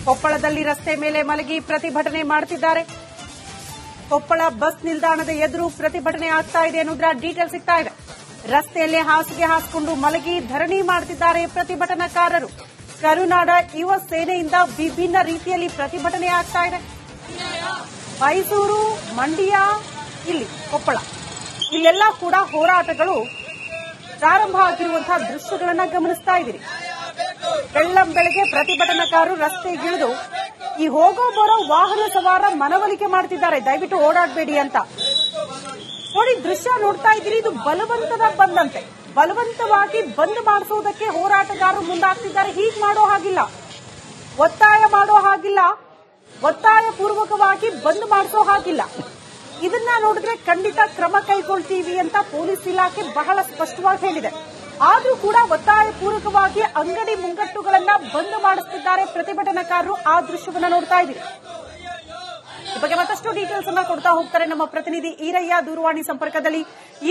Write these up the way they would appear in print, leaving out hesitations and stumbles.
ಕೊಪ್ಪಳದಲ್ಲಿ ರಸ್ತೆ ಮೇಲೆ ಮಲಗಿ ಪ್ರತಿಭಟನೆ ಮಾಡುತ್ತಿದ್ದಾರೆ. ಕೊಪ್ಪಳ ಬಸ್ ನಿಲ್ದಾಣದ ಎದುರು ಪ್ರತಿಭಟನೆ ಆಗ್ತಾ ಇದೆ ಅನ್ನೋದ್ರ ಡೀಟೇಲ್ ಸಿಗ್ತಾ ಇದೆ. ರಸ್ತೆಯಲ್ಲೇ ಹಾಸಿಗೆ ಹಾಸಿಕೊಂಡು ಮಲಗಿ ಧರಣಿ ಮಾಡುತ್ತಿದ್ದಾರೆ ಪ್ರತಿಭಟನಾಕಾರರು. ಕರುನಾಡ ಯುವ ಸೇನೆಯಿಂದ ವಿಭಿನ್ನ ರೀತಿಯಲ್ಲಿ ಪ್ರತಿಭಟನೆ ಆಗ್ತಾ ಇದೆ. ಮೈಸೂರು, ಮಂಡ್ಯ, ಇಲ್ಲಿ ಕೊಪ್ಪಳ ಇಲ್ಲೆಲ್ಲ ಕೂಡ ಹೋರಾಟಗಳು ಪ್ರಾರಂಭ ಆಗಿರುವಂತಹ ದೃಶ್ಯಗಳನ್ನ ಗಮನಿಸ್ತಾ ಇದ್ದೀರಿ. ಬೆಳ್ಳಂಬೆಳಗ್ಗೆ ಪ್ರತಿಭಟನಾಕಾರರು ರಸ್ತೆಗಿಳಿದು ಈ ಹೋಗೋ ಬರೋ ವಾಹನ ಸವಾರ ಮನವೊಲಿಕೆ ಮಾಡ್ತಿದ್ದಾರೆ, ದಯವಿಟ್ಟು ಓಡಾಡಬೇಡಿ ಅಂತ. ನೋಡಿ, ದೃಶ್ಯ ನೋಡ್ತಾ ಇದ್ದೀರಿ. ಇದು ಬಲವಂತದ ಬಂದ್ ಅಂತೆ. ಬಲವಂತವಾಗಿ ಬಂದ್ ಮಾಡಿಸೋದಕ್ಕೆ ಹೋರಾಟಗಾರರು ಮುಂದಾಗ್ತಿದ್ದಾರೆ. ಹೀಗೆ ಮಾಡೋ ಹಾಗಿಲ್ಲ, ಒತ್ತಾಯ ಮಾಡೋ ಹಾಗಿಲ್ಲ, ಒತ್ತಾಯ ಪೂರ್ವಕವಾಗಿ ಬಂದ್ ಮಾಡಿಸೋ ಹಾಗಿಲ್ಲ. ಇದನ್ನ ನೋಡಿದ್ರೆ ಖಂಡಿತ ಕ್ರಮ ಕೈಗೊಳ್ತೀವಿ ಅಂತ ಪೊಲೀಸ್ ಇಲಾಖೆ ಬಹಳ ಸ್ಪಷ್ಟವಾಗಿ ಹೇಳಿದೆ. ಆದ್ರೂ ಕೂಡ ಒತ್ತಾಯ ಪೂರ್ವಕವಾಗಿ ಅಂಗಡಿ ಮುಂಗಟ್ಟುಗಳನ್ನ ಬಂದ್ ಮಾಡಿಸುತ್ತಿದ್ದಾರೆ ಪ್ರತಿಭಟನಾಕಾರರು. ಆ ದೃಶ್ಯವನ್ನ ನೋಡ್ತಾ ಇದ್ದೀವಿ. ಈ ಬಗ್ಗೆ ಮತ್ತಷ್ಟು ಡೀಟೇಲ್ಸ್ ಅನ್ನ ಕೊಡ್ತಾ ಹೋಗ್ತಾರೆ ನಮ್ಮ ಪ್ರತಿನಿಧಿ ಈರಯ್ಯ ದೂರವಾಣಿ ಸಂಪರ್ಕದಲ್ಲಿ.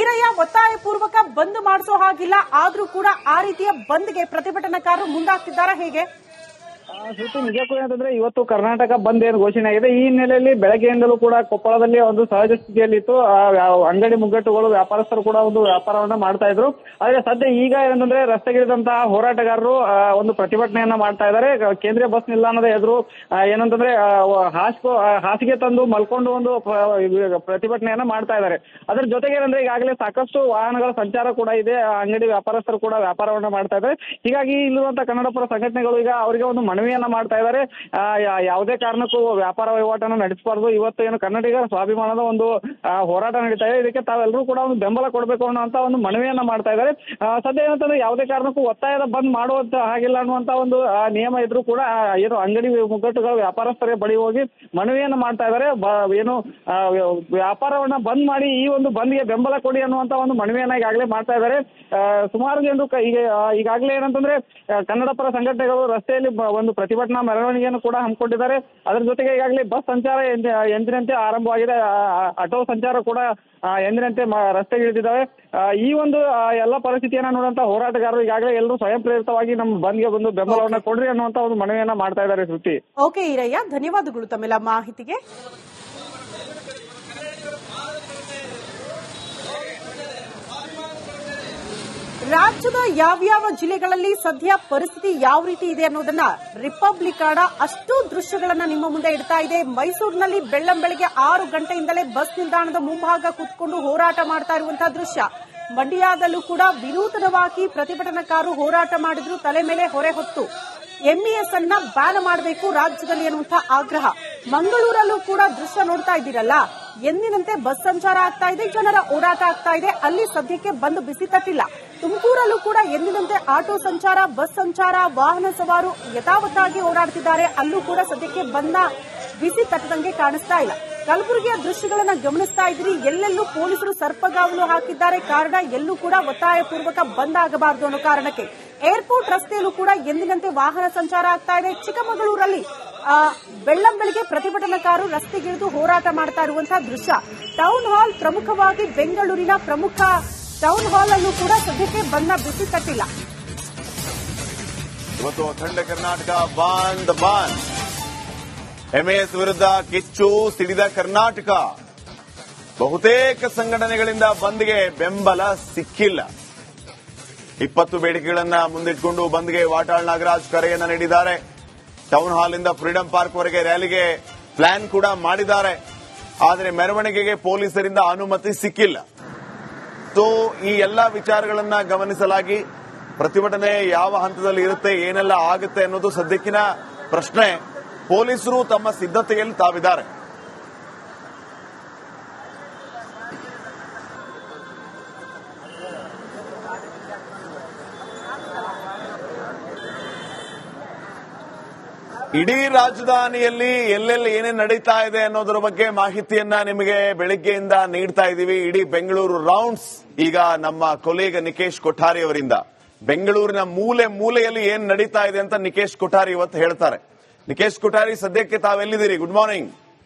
ಈರಯ್ಯ, ಒತ್ತಾಯ ಪೂರ್ವಕ ಬಂದ್ ಮಾಡಿಸೋ ಹಾಗಿಲ್ಲ, ಆದ್ರೂ ಕೂಡ ಆ ರೀತಿಯ ಬಂದ್ಗೆ ಪ್ರತಿಭಟನಾಕಾರರು ಮುಂದಾಗ್ತಿದ್ದಾರಾ, ಹೇಗೆ? ಶ್ರುತಿ, ನಿಜಕ್ಕೂ ಏನಂತಂದ್ರೆ ಇವತ್ತು ಕರ್ನಾಟಕ ಬಂದ್ ಏನು ಘೋಷಣೆ ಆಗಿದೆ. ಈ ಹಿನ್ನೆಲೆಯಲ್ಲಿ ಬೆಳಗ್ಗೆಯಿಂದಲೂ ಕೂಡ ಕೊಪ್ಪಳದಲ್ಲಿ ಒಂದು ಸಹಜ ಸ್ಥಿತಿಯಲ್ಲಿತ್ತು. ಅಂಗಡಿ ಮುಗ್ಗಟ್ಟುಗಳು, ವ್ಯಾಪಾರಸ್ಥರು ಕೂಡ ಒಂದು ವ್ಯಾಪಾರವನ್ನ ಮಾಡ್ತಾ ಇದ್ರು. ಆದ್ರೆ ಸದ್ಯ ಈಗ ಏನಂತಂದ್ರೆ ರಸ್ತೆಗಿಳಿದಂತಹ ಹೋರಾಟಗಾರರು ಒಂದು ಪ್ರತಿಭಟನೆಯನ್ನ ಮಾಡ್ತಾ ಇದ್ದಾರೆ. ಕೇಂದ್ರೀಯ ಬಸ್ ನಿಲ್ದಾಣದ ಎದುರು ಏನಂತಂದ್ರೆ ಹಾಸಿಗೆ ತಂದು ಮಲ್ಕೊಂಡು ಒಂದು ಪ್ರತಿಭಟನೆಯನ್ನ ಮಾಡ್ತಾ ಇದ್ದಾರೆ. ಅದ್ರ ಜೊತೆಗೆ ಏನಂದ್ರೆ ಈಗಾಗಲೇ ಸಾಕಷ್ಟು ವಾಹನಗಳ ಸಂಚಾರ ಕೂಡ ಇದೆ. ಅಂಗಡಿ ವ್ಯಾಪಾರಸ್ಥರು ಕೂಡ ವ್ಯಾಪಾರವನ್ನ ಮಾಡ್ತಾ ಇದ್ದಾರೆ. ಹೀಗಾಗಿ ಇಲ್ಲಿರುವಂತಹ ಕನ್ನಡಪರ ಸಂಘಟನೆಗಳು ಈಗ ಅವರಿಗೆ ಒಂದು ಮನವಿಯನ್ನ ಮಾಡ್ತಾ ಇದ್ದಾರೆ. ಯಾವುದೇ ಕಾರಣಕ್ಕೂ ವ್ಯಾಪಾರ ವಹಿವಾಟನ್ನು ನಡೆಸಬಾರದು. ಇವತ್ತು ಏನು ಕನ್ನಡಿಗರ ಸ್ವಾಭಿಮಾನದ ಒಂದು ಹೋರಾಟ ನಡೀತಾ ಇದೆ, ಇದಕ್ಕೆ ತಾವೆಲ್ಲರೂ ಕೂಡ ಒಂದು ಬೆಂಬಲ ಕೊಡಬೇಕು ಅನ್ನುವಂತ ಒಂದು ಮನವಿಯನ್ನ ಮಾಡ್ತಾ ಇದ್ದಾರೆ. ಸದ್ಯ ಏನಂತಂದ್ರೆ ಯಾವುದೇ ಕಾರಣಕ್ಕೂ ಒತ್ತಾಯದ ಬಂದ್ ಮಾಡುವಂತ ಹಾಗಿಲ್ಲ ಅನ್ನುವಂತ ಒಂದು ನಿಯಮ ಇದ್ರೂ ಕೂಡ ಏನು ಅಂಗಡಿ ಮುಗ್ಗಟ್ಟುಗಳ ವ್ಯಾಪಾರಸ್ಥರ ಬಳಿ ಹೋಗಿ ಮನವಿಯನ್ನ ಮಾಡ್ತಾ ಇದ್ದಾರೆ. ಏನು ವ್ಯಾಪಾರವನ್ನ ಬಂದ್ ಮಾಡಿ ಈ ಒಂದು ಬಂದ್ಗೆ ಬೆಂಬಲ ಕೊಡಿ ಅನ್ನುವಂತ ಒಂದು ಮನವಿಯನ್ನ ಈಗಾಗಲೇ ಮಾಡ್ತಾ ಇದ್ದಾರೆ. ಸುಮಾರು ಜನರು ಈಗಾಗಲೇ ಏನಂತಂದ್ರೆ ಕನ್ನಡಪರ ಸಂಘಟನೆಗಳು ರಸ್ತೆಯಲ್ಲಿ ಒಂದು ಪ್ರತಿಭಟನಾ ಮೆರವಣಿಗೆಯನ್ನು ಕೂಡ ಹಮ್ಮಿಕೊಂಡಿದ್ದಾರೆ. ಅದರ ಜೊತೆಗೆ ಈಗಾಗಲೇ ಬಸ್ ಸಂಚಾರ ಎಂದಿನಂತೆ ಆರಂಭವಾಗಿದೆ. ಆಟೋ ಸಂಚಾರ ಕೂಡ ಎಂದಿನಂತೆ ರಸ್ತೆಗಿಳಿದಿದ್ದಾವೆ. ಈ ಒಂದು ಎಲ್ಲ ಪರಿಸ್ಥಿತಿಯನ್ನ ನೋಡುವಂತ ಹೋರಾಟಗಾರರು ಈಗಾಗಲೇ ಎಲ್ಲರೂ ಸ್ವಯಂ ಪ್ರೇರಿತವಾಗಿ ನಮ್ಮ ಬಂದ್ಗೆ ಒಂದು ಬೆಂಬಲವನ್ನ ಕೊಡ್ರಿ ಅನ್ನುವಂತ ಒಂದು ಮನವಿಯನ್ನ ಮಾಡ್ತಾ ಇದ್ದಾರೆ. ಶ್ರುತಿ, ಓಕೆ ಈರಯ್ಯ, ಧನ್ಯವಾದಗಳು ತಮ್ಮೆಲ್ಲ ಮಾಹಿತಿಗೆ. ರಾಜ್ಯದ ಯಾವ್ಯಾವ ಜಿಲ್ಲೆಗಳಲ್ಲಿ ಸದ್ಯ ಪರಿಸ್ಥಿತಿ ಯಾವ ರೀತಿ ಇದೆ ಅನ್ನೋದನ್ನ ರಿಪಬ್ಲಿಕ್ ಅಷ್ಟು ದೃಶ್ಯಗಳನ್ನ ನಿಮ್ಮ ಮುಂದೆ ಇಡ್ತಾ ಇದೆ. ಮೈಸೂರಿನಲ್ಲಿ ಬೆಳ್ಳಂಬೆಳಗ್ಗೆ 6 ಗಂಟೆಯಿಂದಲೇ ಬಸ್ ನಿಲ್ದಾಣದ ಮುಂಭಾಗ ಕುತ್ಕೊಂಡು ಹೋರಾಟ ಮಾಡ್ತಾ ಇರುವಂತಹ ದೃಶ್ಯ. ಮಂಡ್ಯದಲ್ಲೂ ಕೂಡ ವಿನೂತನವಾಗಿ ಪ್ರತಿಭಟನಾಕಾರರು ಹೋರಾಟ ಮಾಡಿದ್ರು. ತಲೆ ಮೇಲೆ ಹೊರೆ ಹೊತ್ತು ಎಂಇಎಸ್ ಅನ್ನ ಬ್ಯಾನ್ ಮಾಡಬೇಕು ರಾಜ್ಯದಲ್ಲಿ ಅನ್ನುವಂತಹ ಆಗ್ರಹ. ಮಂಗಳೂರಲ್ಲೂ ಕೂಡ ದೃಶ್ಯ ನೋಡ್ತಾ ಇದ್ದೀರಲ್ಲ, ಎಂದಿನಂತೆ ಬಸ್ ಸಂಚಾರ ಆಗ್ತಾ ಇದೆ, ಜನರ ಓಡಾಟ ಆಗ್ತಾ ಇದೆ. ಅಲ್ಲಿ ಸದ್ಯಕ್ಕೆ ಬಂದ್ ಬಿಸಿ ತಟ್ಟಿಲ್ಲ. ತುಮಕೂರಲ್ಲೂ ಕೂಡ ಎಂದಿನಂತೆ ಆಟೋ ಸಂಚಾರ, ಬಸ್ ಸಂಚಾರ, ವಾಹನ ಸವಾರು ಯಥಾವತ್ತಾಗಿ ಓಡಾಡ್ತಿದ್ದಾರೆ. ಅಲ್ಲೂ ಕೂಡ ಸದ್ಯಕ್ಕೆ ಬಂದ ಬಿಸಿ ತಟ್ಟದಂಗೆ ಕಾಣಿಸ್ತಾ ಇಲ್ಲ. ಕಲಬುರಗಿಯ ದೃಶ್ಯಗಳನ್ನ ಗಮನಿಸ್ತಾ ಇದ್ರಿ. ಎಲ್ಲೆಲ್ಲೂ ಪೊಲೀಸರು ಸರ್ಪಗಾವಲು ಹಾಕಿದ್ದಾರೆ. ಕಾರಣ ಎಲ್ಲೂ ಕೂಡ ಒತ್ತಾಯ ಪೂರ್ವಕ ಬಂದ್ ಆಗಬಾರದು ಅನ್ನೋ ಕಾರಣಕ್ಕೆ. ಏರ್ಪೋರ್ಟ್ ರಸ್ತೆಯಲ್ಲೂ ಕೂಡ ಎಂದಿನಂತೆ ವಾಹನ ಸಂಚಾರ ಆಗ್ತಾ ಇದೆ. ಚಿಕ್ಕಮಗಳೂರಲ್ಲಿ ಬೆಳ್ಳಂಬೆಳಗ್ಗೆ ಪ್ರತಿಭಟನಾಕಾರರು ರಸ್ತೆಗಿಳಿದು ಹೋರಾಟ ಮಾಡ್ತಾ ಇರುವಂತಹ ದೃಶ್ಯ. ಟೌನ್ ಹಾಲ್, ಪ್ರಮುಖವಾಗಿ ಬೆಂಗಳೂರಿನ ಪ್ರಮುಖ ಟೌನ್ ಹಾಲ್ ಅಲ್ಲೂ ಕೂಡ ಸದ್ಯಕ್ಕೆ ಬಂದ ಬಿಸಿ ತಟ್ಟಿಲ್ಲ. ಇವತ್ತು ಅಖಂಡ ಕರ್ನಾಟಕ ಬಂದ್ ಎಂಎಎಸ್ ವಿರುದ್ಧ ಕಿಚ್ಚು ಸಿಡಿದ ಕರ್ನಾಟಕ. ಬಹುತೇಕ ಸಂಘಟನೆಗಳಿಂದ ಬಂದ್ಗೆ ಬೆಂಬಲ ಸಿಕ್ಕಿಲ್ಲ. 20 ಬೇಡಿಕೆಗಳನ್ನ ಮುಂದಿಟ್ಟುಕೊಂಡು ಬಂದ್ಗೆ ವಾಟಾಳ್ ನಾಗರಾಜ್ ಕರೆಯನ್ನ ನೀಡಿದ್ದಾರೆ. ಟೌನ್ ಹಾಲ್ ಇಂದ ಫ್ರೀಡಂ ಪಾರ್ಕ್ ವರೆಗೆ ರ್ಯಾಲಿಗೆ ಪ್ಲಾನ್ ಕೂಡ ಮಾಡಿದ್ದಾರೆ. ಆದರೆ ಮೆರವಣಿಗೆಗೆ ಪೊಲೀಸರಿಂದ ಅನುಮತಿ ಸಿಕ್ಕಿಲ್ಲ. ಸೊ ಈ ಎಲ್ಲಾ ವಿಚಾರಗಳನ್ನ ಗಮನಿಸಲಾಗಿ ಪ್ರತಿಭಟನೆ ಯಾವ ಹಂತದಲ್ಲಿ ಇರುತ್ತೆ, ಏನೆಲ್ಲ ಆಗುತ್ತೆ ಅನ್ನೋದು ಸದ್ಯಕ್ಕಿನ ಪ್ರಶ್ನೆ. ಪೊಲೀಸರು ತಮ್ಮ ಸಿದ್ಧತೆಯಲ್ಲಿ ತಾವಿದ್ದಾರೆ. ಇಡೀ ರಾಜಧಾನಿಯಲ್ಲಿ ಎಲ್ಲೆಲ್ಲಿ ಏನೇನು ನಡೀತಾ ಇದೆ ಅನ್ನೋದರ ಬಗ್ಗೆ ಮಾಹಿತಿಯನ್ನ ನಿಮಗೆ ಬೆಳಿಗ್ಗೆಯಿಂದ ನೀಡ್ತಾ ಇದ್ದೀವಿ. ಇಡೀ ಬೆಂಗಳೂರು ರೌಂಡ್ಸ್ ಈಗ ನಮ್ಮ ಕೊಲೀಗ ನಿಕೇಶ್ ಕೊಠಾರಿ ಅವರಿಂದ. ಬೆಂಗಳೂರಿನ ಮೂಲೆ ಮೂಲೆಯಲ್ಲಿ ಏನ್ ನಡೀತಾ ಇದೆ ಅಂತ ನಿಕೇಶ್ ಕೊಠಾರಿ ಇವತ್ತು ಹೇಳ್ತಾರೆ. ನಿಕೇಶ್ ಕೊಠಾರಿ, ಸದ್ಯಕ್ಕೆ ತಾವೆಲ್ಲಿದ್ದೀರಿ? Good morning.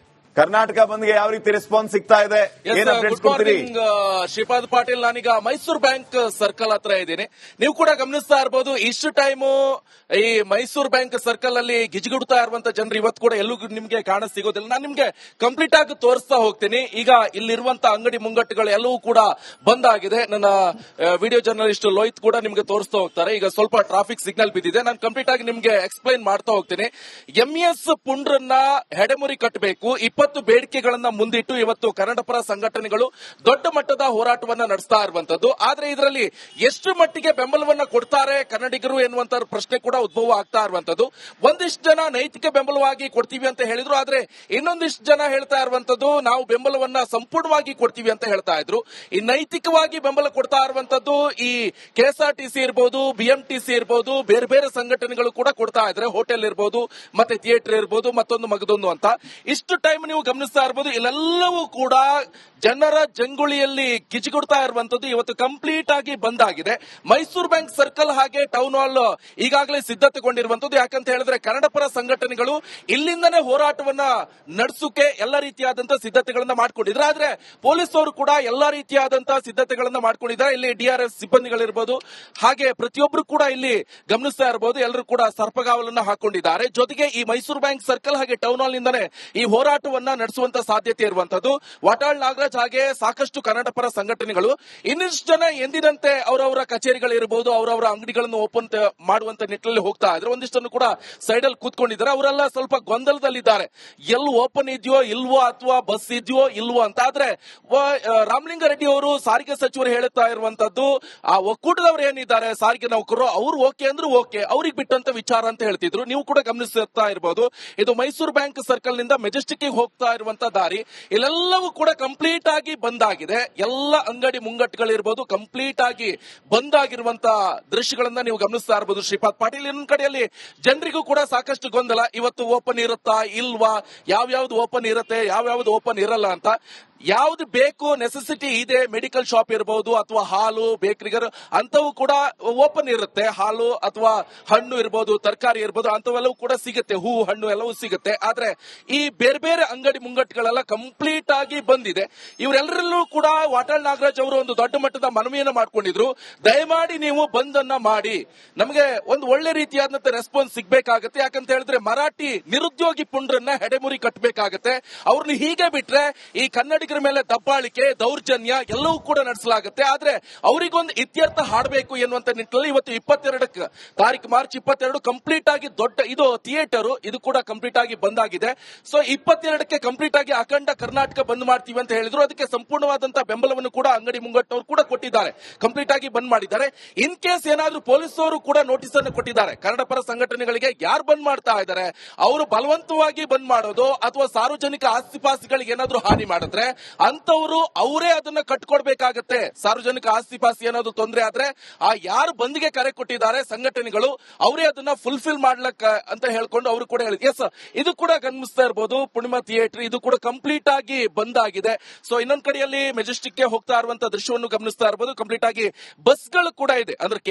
ಕರ್ನಾಟಕ ಬಂದ್ಗೆ ಯಾವ ರೀತಿ ರೆಸ್ಪಾನ್ಸ್ ಸಿಗ್ತಾ ಇದೆ, ಏನ್ ಅಪ್ಡೇಟ್ಸ್ ಕೊಡ್ತೀರಿ? ಶ್ರೀಪಾದ್ ಪಾಟೀಲ್, ನಾನೀಗ ಮೈಸೂರು ಬ್ಯಾಂಕ್ ಸರ್ಕಲ್ ಹತ್ರ ಇದ್ದೀನಿ. ನೀವು ಕೂಡ ಗಮನಿಸ್ತಾ ಇರಬಹುದು, ಇಷ್ಟು ಟೈಮು ಈ ಮೈಸೂರು ಬ್ಯಾಂಕ್ ಸರ್ಕಲ್ ಅಲ್ಲಿ ಗಿಜಿಗುಡ್ತಾ ಇರುವಂತ ಜನರು ಇವತ್ತು ಕೂಡ ಎಲ್ಲೂ ನಿಮ್ಗೆ ಕಾಣ ಸಿಗೋದಿಲ್ಲ. ನಾನು ನಿಮ್ಗೆ ಕಂಪ್ಲೀಟ್ ಆಗಿ ತೋರಿಸ್ತಾ ಹೋಗ್ತೀನಿ. ಈಗ ಇಲ್ಲಿರುವಂತ ಅಂಗಡಿ ಮುಂಗಟ್ಟುಗಳು ಎಲ್ಲವೂ ಕೂಡ ಬಂದ್ ಆಗಿದೆ. ನನ್ನ ವಿಡಿಯೋ ಜರ್ನಲಿಸ್ಟ್ ಲೋಹಿತ್ ಕೂಡ ನಿಮ್ಗೆ ತೋರಿಸ್ತಾ ಹೋಗ್ತಾರೆ. ಈಗ ಸ್ವಲ್ಪ ಟ್ರಾಫಿಕ್ ಸಿಗ್ನಲ್ ಬಿದ್ದಿದೆ, ನಾನು ಕಂಪ್ಲೀಟ್ ಆಗಿ ನಿಮ್ಗೆ ಎಕ್ಸ್ಪ್ಲೈನ್ ಮಾಡ್ತಾ ಹೋಗ್ತೀನಿ. ಎಂಎಸ್ ಪುಂಡ್ರನ್ನ ಹೆಡೆಮುರಿ ಕಟ್ಟಬೇಕು, 20 ಬೇಡಿಕೆಗಳನ್ನ ಮುಂದಿಟ್ಟು ಇವತ್ತು ಕನ್ನಡಪರ ಸಂಘಟನೆಗಳು ದೊಡ್ಡ ಮಟ್ಟದ ಹೋರಾಟವನ್ನ ನಡೆಸ್ತಾ ಇರುವಂತದ್ದು. ಆದ್ರೆ ಇದರಲ್ಲಿ ಎಷ್ಟು ಮಟ್ಟಿಗೆ ಬೆಂಬಲವನ್ನ ಕೊಡ್ತಾರೆ ಕನ್ನಡಿಗರು ಎನ್ನುವಂತ ಪ್ರಶ್ನೆ ಕೂಡ ಉದ್ಭವ ಆಗ್ತಾ ಇರುವಂತದ್ದು. ಒಂದಿಷ್ಟು ಜನ ನೈತಿಕ ಬೆಂಬಲವಾಗಿ ಕೊಡ್ತೀವಿ ಅಂತ ಹೇಳಿದ್ರು, ಆದ್ರೆ ಇನ್ನೊಂದಿಷ್ಟು ಜನ ಹೇಳ್ತಾ ಇರುವಂತದ್ದು ನಾವು ಬೆಂಬಲವನ್ನ ಸಂಪೂರ್ಣವಾಗಿ ಕೊಡ್ತೀವಿ ಅಂತ ಹೇಳ್ತಾ ಇದ್ರು. ಈ ನೈತಿಕವಾಗಿ ಬೆಂಬಲ ಕೊಡ್ತಾ ಇರುವಂತದ್ದು ಈ ಕೆಎಸ್ಆರ್ಟಿಸಿ ಇರ್ಬೋದು, ಬಿಎಂಟಿಸಿ ಇರ್ಬೋದು, ಬೇರೆ ಬೇರೆ ಸಂಘಟನೆಗಳು ಕೂಡ ಕೊಡ್ತಾ ಇದ್ರೆ, ಹೋಟೆಲ್ ಇರ್ಬೋದು, ಮತ್ತೆ ಥಿಯೇಟರ್ ಇರ್ಬೋದು, ಮತ್ತೊಂದು ಮಗದೊಂದು ಅಂತ. ಇಷ್ಟು ಟೈಮ್ ನೀವು ಗಮನಿಸ್ತಾ ಇರಬಹುದು, ಇಲ್ಲೆಲ್ಲವೂ ಕೂಡ ಜನರ ಜಂಗುಳಿಯಲ್ಲಿ ಗಿಜಿಗುಡ್ತಾ ಇರುವಂತದ್ದು ಇವತ್ತು ಕಂಪ್ಲೀಟ್ ಆಗಿ ಬಂದ್ ಆಗಿದೆ. ಮೈಸೂರು ಬ್ಯಾಂಕ್ ಸರ್ಕಲ್ ಹಾಗೆ ಟೌನ್ ಹಾಲ್ ಈಗಾಗಲೇ ಸಿದ್ಧತೆಗೊಂಡಿರುವಂತದ್ದು. ಯಾಕಂತ ಹೇಳಿದ್ರೆ ಕನ್ನಡಪರ ಸಂಘಟನೆಗಳು ಇಲ್ಲಿಂದನೇ ಹೋರಾಟವನ್ನ ನಡೆಸೋಕೆ ಎಲ್ಲ ರೀತಿಯಾದಂತಹ ಸಿದ್ಧತೆಗಳನ್ನ ಮಾಡ್ಕೊಂಡಿದ್ರು. ಆದ್ರೆ ಪೊಲೀಸ್ ಅವರು ಕೂಡ ಎಲ್ಲಾ ರೀತಿಯಾದಂತಹ ಸಿದ್ಧತೆಗಳನ್ನ ಮಾಡ್ಕೊಂಡಿದ್ದಾರೆ. ಇಲ್ಲಿ ಡಿಆರ್ಎಸ್ ಸಿಬ್ಬಂದಿಗಳಿರ್ಬೋದು, ಹಾಗೆ ಪ್ರತಿಯೊಬ್ಬರು ಕೂಡ ಇಲ್ಲಿ ಗಮನಿಸ್ತಾ ಇರಬಹುದು, ಎಲ್ಲರೂ ಕೂಡ ಸರ್ಪಗಾವಲನ್ನ ಹಾಕೊಂಡಿದ್ದಾರೆ. ಜೊತೆಗೆ ಈ ಮೈಸೂರು ಬ್ಯಾಂಕ್ ಸರ್ಕಲ್ ಹಾಗೆ ಟೌನ್ ಹಾಲ್ ನಿಂದನೇ ಈ ಹೋರಾಟವನ್ನ ನಡೆಸುವಂತ ಸಾಧ್ಯತೆ ಇರುವಂತದ್ದು. ವಾಟಾಳ್ ನಾಗರಾಜ್ ಹಾಗೆ ಸಾಕಷ್ಟು ಕನ್ನಡಪರ ಸಂಘಟನೆಗಳು ಇನ್ನಿಷ್ಟು ಜನ ಎಂದಿನಂತೆ ಅವರವರ ಕಚೇರಿಗಳಿರಬಹುದು, ಅವರವರ ಅಂಗಡಿಗಳನ್ನು ಓಪನ್ ಮಾಡುವಂತ ನಿಟ್ಟಿನಲ್ಲಿ ಹೋಗ್ತಾ ಇದ್ರೆ, ಒಂದಿಷ್ಟನ್ನು ಕೂಡ ಸೈಡ್ ಅಲ್ಲಿ ಕೂತ್ಕೊಂಡಿದ್ದಾರೆ. ಅವರೆಲ್ಲ ಸ್ವಲ್ಪ ಗೊಂದಲದಲ್ಲಿದ್ದಾರೆ, ಎಲ್ಲಿ ಓಪನ್ ಇದೆಯೋ ಇಲ್ವೋ ಅಥವಾ ಬಸ್ ಇದೆಯೋ ಇಲ್ವೋ ಅಂತ. ಆದ್ರೆ ರಾಮಲಿಂಗಾರೆಡ್ಡಿ ಅವರು ಸಾರಿಗೆ ಸಚಿವರು ಹೇಳುತ್ತಾ ಇರುವಂತದ್ದು, ಆ ಒಕ್ಕೂಟದವರು ಏನಿದ್ದಾರೆ ಸಾರಿಗೆ ನೌಕರರು, ಅವರು ಓಕೆ ಅಂದ್ರೆ ಓಕೆ, ಅವ್ರಿಗೆ ಬಿಟ್ಟಂತ ವಿಚಾರ ಅಂತ ಹೇಳ್ತಿದ್ರು. ನೀವು ಕೂಡ ಗಮನಿಸ್ತಾ ಇರಬಹುದು, ಇದು ಮೈಸೂರು ಬ್ಯಾಂಕ್ ಸರ್ಕಲ್ ನಿಂದ ಮೆಜೆಸ್ಟಿಕ್ ಹೋಗ್ತಾ ಇರುವಂತ ದಾರಿ. ಇಲ್ಲೆಲ್ಲವೂ ಕೂಡ ಕಂಪ್ಲೀಟ್ ಆಗಿ ಬಂದ್ ಆಗಿದೆ. ಎಲ್ಲ ಅಂಗಡಿ ಮುಂಗಟ್ಟುಗಳಿರ್ಬೋದು ಕಂಪ್ಲೀಟ್ ಆಗಿ ಬಂದ್ ಆಗಿರುವಂತ ದೃಶ್ಯಗಳನ್ನ ನೀವು ಗಮನಿಸ್ತಾ ಇರಬಹುದು. ಶ್ರೀಪಾದ್ ಪಾಟೀಲ್ ಇನ್ನೊಂದ್ ಕಡೆಯಲ್ಲಿ ಜನರಿಗೂ ಕೂಡ ಸಾಕಷ್ಟು ಗೊಂದಲ, ಇವತ್ತು ಓಪನ್ ಇರುತ್ತಾ ಇಲ್ವಾ, ಯಾವ್ಯಾವ್ದು ಓಪನ್ ಇರುತ್ತೆ ಯಾವ್ಯಾವ್ದು ಓಪನ್ ಇರಲ್ಲ ಅಂತ. ಯಾವ್ದು ಬೇಕು ನೆಸೆಸಿಟಿ ಇದೆ, ಮೆಡಿಕಲ್ ಶಾಪ್ ಇರಬಹುದು ಅಥವಾ ಹಾಲು ಬೇಕರಿಗರು ಅಂತವು ಕೂಡ ಓಪನ್ ಇರುತ್ತೆ. ಹಾಲು ಅಥವಾ ಹಣ್ಣು ಇರಬಹುದು, ತರಕಾರಿ ಇರಬಹುದು, ಅಂತವೆಲ್ಲವೂ ಕೂಡ ಸಿಗುತ್ತೆ, ಹೂವು ಹಣ್ಣು ಎಲ್ಲವೂ ಸಿಗುತ್ತೆ. ಆದ್ರೆ ಈ ಬೇರೆ ಬೇರೆ ಅಂಗಡಿ ಮುಂಗಟ್ಟುಗಳೆಲ್ಲ ಕಂಪ್ಲೀಟ್ ಆಗಿ ಬಂದಿದೆ. ಇವರೆಲ್ಲರಲ್ಲೂ ಕೂಡ ವಾಟಾಳ್ ನಾಗರಾಜ್ ಅವರು ಒಂದು ದೊಡ್ಡ ಮಟ್ಟದ ಮನವಿಯನ್ನು ಮಾಡ್ಕೊಂಡಿದ್ರು, ದಯಮಾಡಿ ನೀವು ಬಂದನ್ನ ಮಾಡಿ, ನಮಗೆ ಒಂದು ಒಳ್ಳೆ ರೀತಿಯಾದಂತ ರೆಸ್ಪಾನ್ಸ್ ಸಿಗ್ಬೇಕಾಗತ್ತೆ. ಯಾಕಂತ ಹೇಳಿದ್ರೆ ಮರಾಠಿ ನಿರುದ್ಯೋಗಿ ಪುಂಡ್ರನ್ನ ಹೆಡೆಮುರಿ ಕಟ್ಟಬೇಕಾಗತ್ತೆ. ಅವ್ರನ್ನ ಹೀಗೆ ಬಿಟ್ರೆ ಈ ಕನ್ನಡಿಗರ ಮೇಲೆ ದಬ್ಬಾಳಿಕೆ, ದೌರ್ಜನ್ಯ ಎಲ್ಲವೂ ಕೂಡ ನಡೆಸಲಾಗುತ್ತೆ. ಆದ್ರೆ ಅವರಿಗೊಂದು ಇತ್ಯರ್ಥ ಹಾಡಬೇಕು ಎನ್ನುವಂತ ನಿಟ್ಟಿನಲ್ಲಿ ಇವತ್ತು 22 ತಾರೀಕು ಮಾರ್ಚ್ 22 ಕಂಪ್ಲೀಟ್ ಆಗಿ ದೊಡ್ಡ ಇದು ಥಿಯೇಟರ್ ಇದು ಕೂಡ ಕಂಪ್ಲೀಟ್ ಆಗಿ ಬಂದ್ ಆಗಿದೆ. ಸೊ 22ಕ್ಕೆ ಕಂಪ್ಲೀಟ್ ಆಗಿ ಅಖಂಡ ಕರ್ನಾಟಕ ಬಂದ್ ಮಾಡ್ತೀವಿ ಅಂತ ಹೇಳಿದ್ರು. ಅದಕ್ಕೆ ಸಂಪೂರ್ಣವಾದಂತಹ ಬೆಂಬಲವನ್ನು ಕೂಡ ಅಂಗಡಿ ಮುಂಗಟ್ಟವರು ಕೂಡ ಕೊಟ್ಟಿದ್ದಾರೆ, ಕಂಪ್ಲೀಟ್ ಆಗಿ ಬಂದ್ ಮಾಡಿದ್ದಾರೆ. ಇನ್ ಕೇಸ್ ಏನಾದ್ರೂ ಪೊಲೀಸರು ಕೂಡ ನೋಟಿಸ್ ಅನ್ನು ಕೊಟ್ಟಿದ್ದಾರೆ ಕನ್ನಡಪರ ಸಂಘಟನೆಗಳಿಗೆ, ಯಾರು ಬಂದ್ ಮಾಡ್ತಾ ಇದ್ದಾರೆ ಅವರು ಬಲವಂತವಾಗಿ ಬಂದ್ ಮಾಡೋದು ಅಥವಾ ಸಾರ್ವಜನಿಕ ಆಸ್ತಿಪಾಸ್ತಿಗಳಿಗೆ ಏನಾದ್ರೂ ಹಾನಿ ಮಾಡಿದ್ರೆ ಅಂತವರು ಅವರೇ ಅದನ್ನ ಕಟ್ಕೊಡ್ಬೇಕಾಗತ್ತೆ. ಸಾರ್ವಜನಿಕ ಆಸ್ತಿಪಾಸ್ತಿ ಏನಾದ್ರು ತೊಂದರೆ ಆದ್ರೆ ಆ ಯಾರು ಬಂದ್ಗೆ ಕರೆ ಕೊಟ್ಟಿದ್ದಾರೆ ಸಂಘಟನೆಗಳು ಅವರೇ ಅದನ್ನ ಫುಲ್ಫಿಲ್ ಮಾಡ್ಲಕ್ಕ ಅಂತ ಹೇಳ್ಕೊಂಡು ಅವರು ಕೂಡ ಹೇಳಿದ್ರು. ಎಸ್, ಇದು ಕೂಡ ಗಮನಿಸ್ತಾ ಇರಬಹುದು, ಪೂರ್ಣಿಮಾ ಥಿಯೇಟರ್ ಇದು ಕೂಡ ಕಂಪ್ಲೀಟ್ ಆಗಿ ಬಂದ್ ಆಗಿದೆ. ಸೊ ಇನ್ನೊಂದ್ ಕಡೆಯಲ್ಲಿ ಮೆಜೆಸ್ಟಿಕ್ ಗೆ ಹೋಗ್ತಾ ಇರುವಂತಹ ದೃಶ್ಯವನ್ನು ಗಮನಿಸ್ತಾ ಇರಬಹುದು. ಕಂಪ್ಲೀಟ್ ಆಗಿ ಬಸ್ಗಳು ಕೂಡ ಇದೆ, ಅಂದ್ರೆ